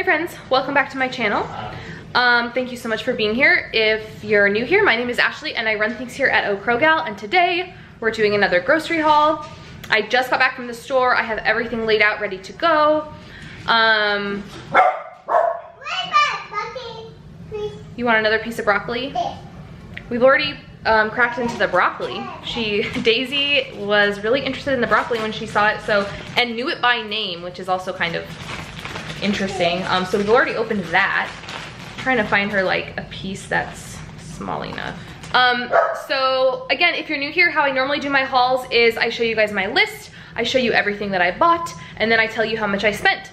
Hi friends, welcome back to my channel. Thank you so much for being here. If you're new here, my name is Ashley and I run things here at Gal, and today we're doing another grocery haul. I just got back from the store. I have everything laid out ready to go. You want another piece of broccoli? We've already cracked into the broccoli. Daisy was really interested in the broccoli when she saw it, and knew it by name, which is also kind of interesting. So we've already opened that. I'm trying to find her like a piece that's small enough. So again, if you're new here, how I normally do my hauls is I show you guys my list, I show you everything that I bought, and then I tell you how much I spent.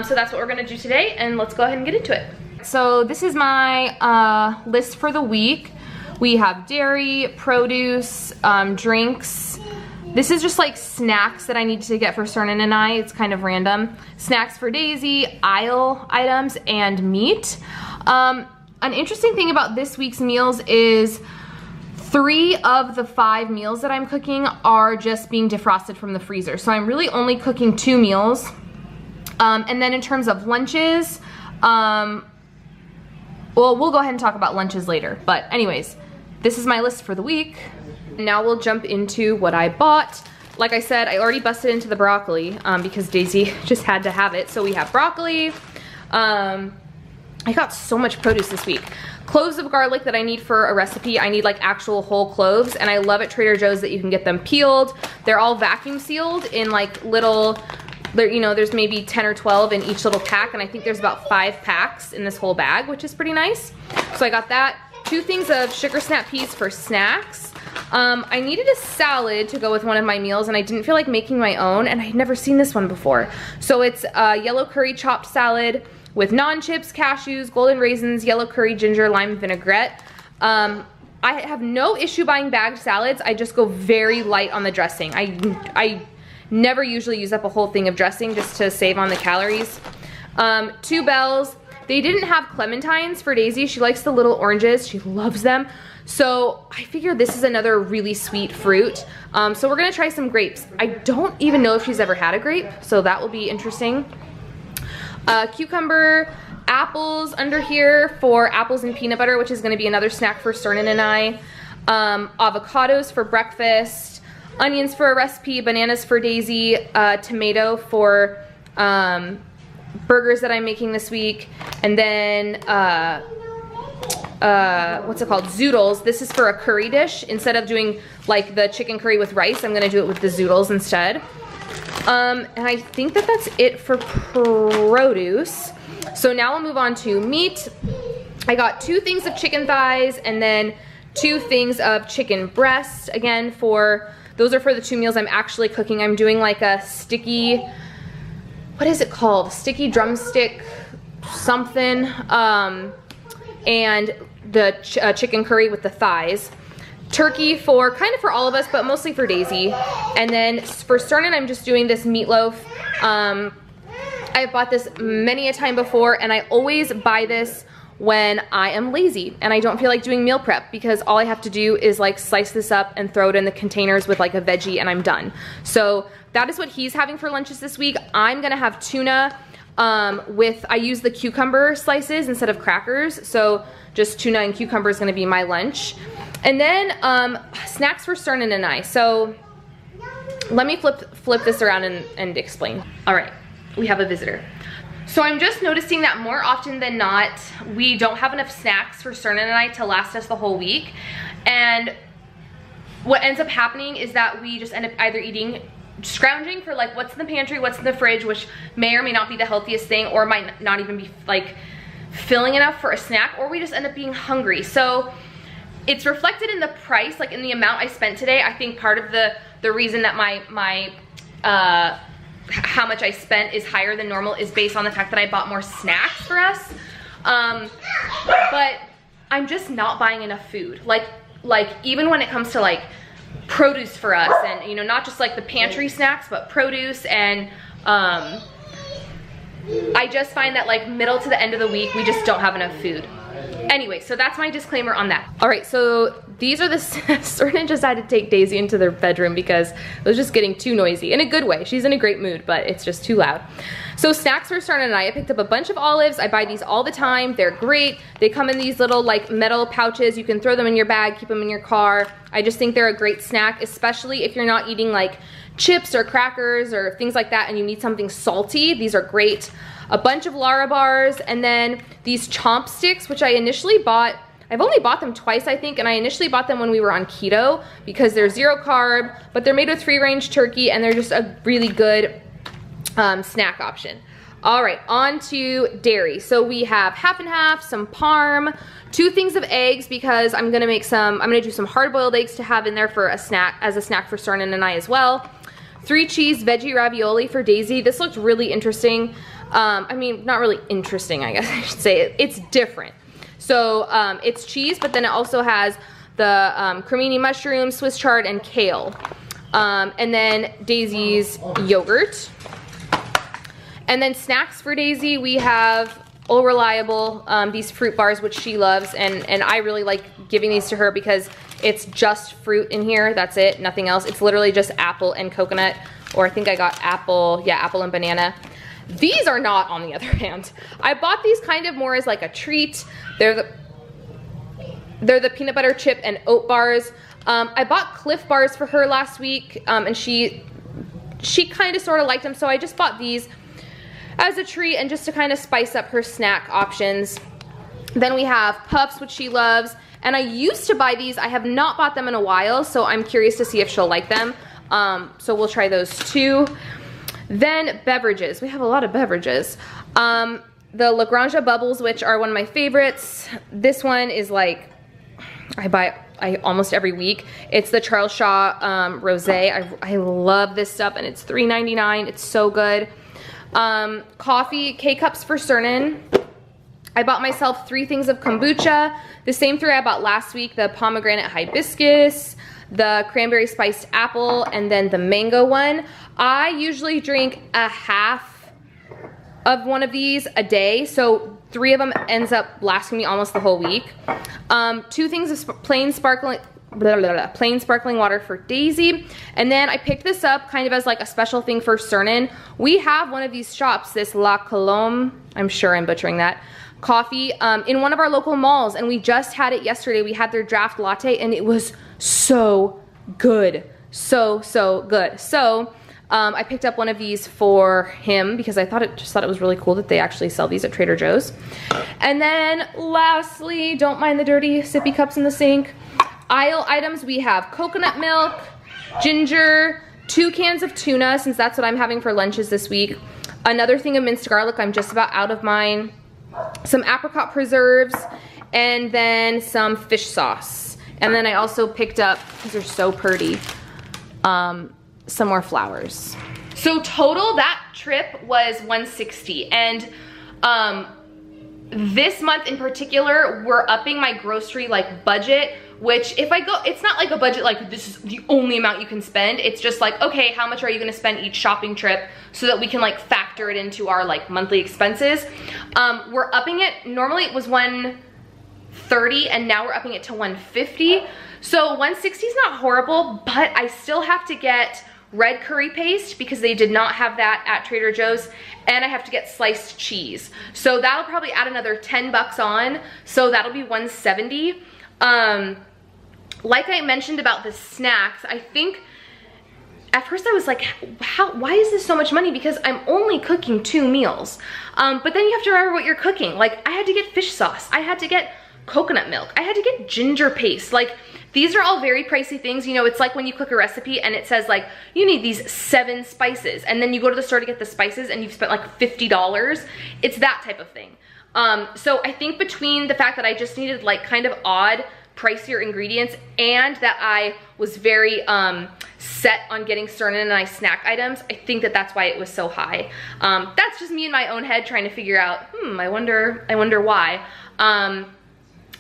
So that's what we're gonna do today, and let's go ahead and get into it. So this is my list for the week. We have dairy, produce, drinks. This is just like snacks that I need to get for Cernan and I. It's kind of random. Snacks for Daisy, aisle items, and meat. An interesting thing about this week's meals is 3 of the 5 meals that I'm cooking are just being defrosted from the freezer. So I'm really only cooking 2 meals. And then in terms of lunches, well, we'll go ahead and talk about lunches later. But anyways, this is my list for the week. Now we'll jump into what I bought. Like I said, I already busted into the broccoli because Daisy just had to have it. So we have broccoli. I got so much produce this week. Cloves of garlic that I need for a recipe. I need like actual whole cloves, and I love at Trader Joe's that you can get them peeled. They're all vacuum sealed in like little, you know, there's maybe 10 or 12 in each little pack, and I think there's about 5 packs in this whole bag, which is pretty nice. So I got that. 2 things of sugar snap peas for snacks. I needed a salad to go with one of my meals, and I didn't feel like making my own, and I'd never seen this one before. So it's a yellow curry chopped salad with non-chips, cashews, golden raisins, yellow curry, ginger, lime vinaigrette. I have no issue buying bagged salads. I just go very light on the dressing. I never usually use up a whole thing of dressing just to save on the calories. 2 bells. They didn't have clementines for Daisy. She likes the little oranges. She loves them. So I figured this is another really sweet fruit. So we're gonna try some grapes. I don't even know if she's ever had a grape, so that will be interesting. Cucumber, apples under here for apples and peanut butter, which is gonna be another snack for Cernan and I. Avocados for breakfast, onions for a recipe, bananas for Daisy, tomato for burgers that I'm making this week, and then what's it called, zoodles. This is for a curry dish. Instead of doing like the chicken curry with rice, I'm gonna do it with the zoodles instead. And I think that that's it for produce. So now we'll move on to meat. I got 2 things of chicken thighs and then 2 things of chicken breast. Again, those are for the 2 meals I'm actually cooking. I'm doing like a sticky, what is it called? Sticky drumstick something. And the chicken curry with the thighs. Turkey for kind of for all of us, but mostly for Daisy. And then for Cernan, I'm just doing this meatloaf. I've bought this many a time before, and I always buy this when I am lazy and I don't feel like doing meal prep, because all I have to do is like slice this up and throw it in the containers with like a veggie and I'm done. So that is what he's having for lunches this week. I'm gonna have tuna I use the cucumber slices instead of crackers, so just tuna and cucumber is gonna be my lunch. And then snacks for Cernan and I. So let me flip this around and explain. All right, we have a visitor. So I'm just noticing that more often than not, we don't have enough snacks for Cernan and I to last us the whole week. And what ends up happening is that we just end up either scrounging for like what's in the pantry, what's in the fridge, which may or may not be the healthiest thing, or might not even be like filling enough for a snack, or we just end up being hungry. So it's reflected in the price, like in the amount I spent today. I think part of the reason that my how much I spent is higher than normal is based on the fact that I bought more snacks for us. But I'm just not buying enough food. Like even when it comes to like produce for us, and you know, not just like the pantry snacks, but produce, and I just find that like middle to the end of the week, we just don't have enough food. Anyway, so that's my disclaimer on that. All right, so these are the, Cernan just had to take Daisy into their bedroom because it was just getting too noisy, in a good way. She's in a great mood, but it's just too loud. So snacks for Starna and I picked up a bunch of olives. I buy these all the time. They're great. They come in these little like metal pouches. You can throw them in your bag, keep them in your car. I just think they're a great snack, especially if you're not eating like chips or crackers or things like that and you need something salty. These are great. A bunch of Lara bars, and then these chomp sticks, which I initially bought. I've only bought them twice, I think, and I initially bought them when we were on keto because they're 0 carb, but they're made with free-range turkey and they're just a really good snack option. All right, on to dairy. So we have half and half, some parm, 2 things of eggs because I'm gonna do some hard-boiled eggs to have in there for a snack, as a snack for Starna and I as well. 3 cheese veggie ravioli for Daisy. This looks really interesting. I mean, not really interesting, I guess I should say. It's different. So it's cheese, but then it also has the cremini mushroom, Swiss chard, and kale. And then Daisy's yogurt. And then snacks for Daisy, we have All Reliable, these fruit bars, which she loves, and I really like giving these to her because it's just fruit in here, that's it, nothing else. It's literally just apple and coconut, or I think I got apple, yeah, apple and banana. These are not, on the other hand. I bought these kind of more as like a treat. They're the peanut butter chip and oat bars. I bought Cliff bars for her last week, and she kind of sort of liked them, so I just bought these as a treat and just to kind of spice up her snack options. Then we have Puffs, which she loves, and I used to buy these. I have not bought them in a while, so I'm curious to see if she'll like them. So we'll try those too. Then beverages. We have a lot of beverages. The La Granja Bubbles, which are one of my favorites. This one is like, I buy almost every week. It's the Charles Shaw Rosé. I love this stuff, and it's $3.99. It's so good. Coffee, K-Cups for Cernan. I bought myself 3 things of kombucha. The same 3 I bought last week, the pomegranate hibiscus, the cranberry spiced apple, and then the mango one. I usually drink a half of one of these a day, so 3 of them ends up lasting me almost the whole week. 2 things of plain sparkling water for Daisy. And then I picked this up kind of as like a special thing for Cernan. We have one of these shops, this La Colombe, I'm sure I'm butchering that, coffee in one of our local malls, and we just had it yesterday. We had their draft latte and it was so good. So good. So I picked up one of these for him because I thought it was really cool that they actually sell these at Trader Joe's. And then lastly, don't mind the dirty sippy cups in the sink. Aisle items, we have coconut milk, ginger, 2 cans of tuna, since that's what I'm having for lunches this week. Another thing of minced garlic, I'm just about out of mine. Some apricot preserves, and then some fish sauce. And then I also picked up, because they're so pretty, some more flowers. So total, that trip was $160, and this month in particular, we're upping my grocery like budget, which if I go, it's not like a budget like this is the only amount you can spend. It's just like, okay, how much are you gonna spend each shopping trip so that we can like factor it into our like monthly expenses. We're upping it. Normally it was $130 and now we're upping it to $150. So $160 is not horrible, but I still have to get red curry paste because they did not have that at Trader Joe's, and I have to get sliced cheese. So that'll probably add another 10 bucks on, so that'll be $170. Like I mentioned about the snacks, I think at first I was like, why is this so much money? Because I'm only cooking 2 meals. But then you have to remember what you're cooking. Like I had to get fish sauce, I had to get coconut milk, I had to get ginger paste. Like these are all very pricey things. You know, it's like when you cook a recipe and it says like, you need these 7 spices, and then you go to the store to get the spices and you've spent like $50. It's that type of thing. So I think between the fact that I just needed like kind of odd, pricier ingredients, and that I was very set on getting Cernan and I snack items, I think that that's why it was so high. That's just me in my own head trying to figure out, I wonder why.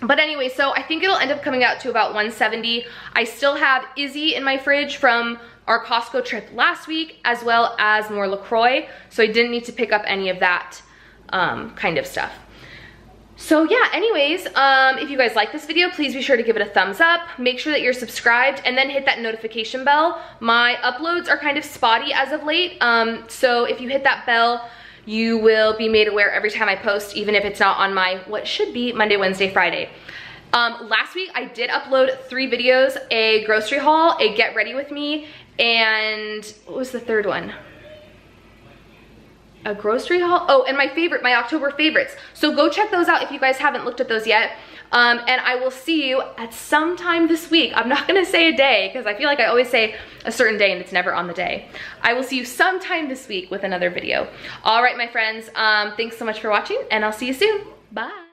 But anyway, so I think it'll end up coming out to about $170. I still have Izzy in my fridge from our Costco trip last week, as well as more LaCroix, so I didn't need to pick up any of that kind of stuff. So yeah, anyways, if you guys like this video, please be sure to give it a thumbs up. Make sure that you're subscribed and then hit that notification bell. My uploads are kind of spotty as of late, so if you hit that bell, You will be made aware every time I post, even if it's not on my, what should be Monday, Wednesday, Friday. Last week I did upload 3 videos, a grocery haul, a get ready with me, and what was the third one? A grocery haul? Oh, and my October favorites. So go check those out if you guys haven't looked at those yet. And I will see you at some time this week. I'm not gonna say a day because I feel like I always say a certain day and it's never on the day. I will see you sometime this week with another video. All right, my friends, thanks so much for watching and I'll see you soon. Bye.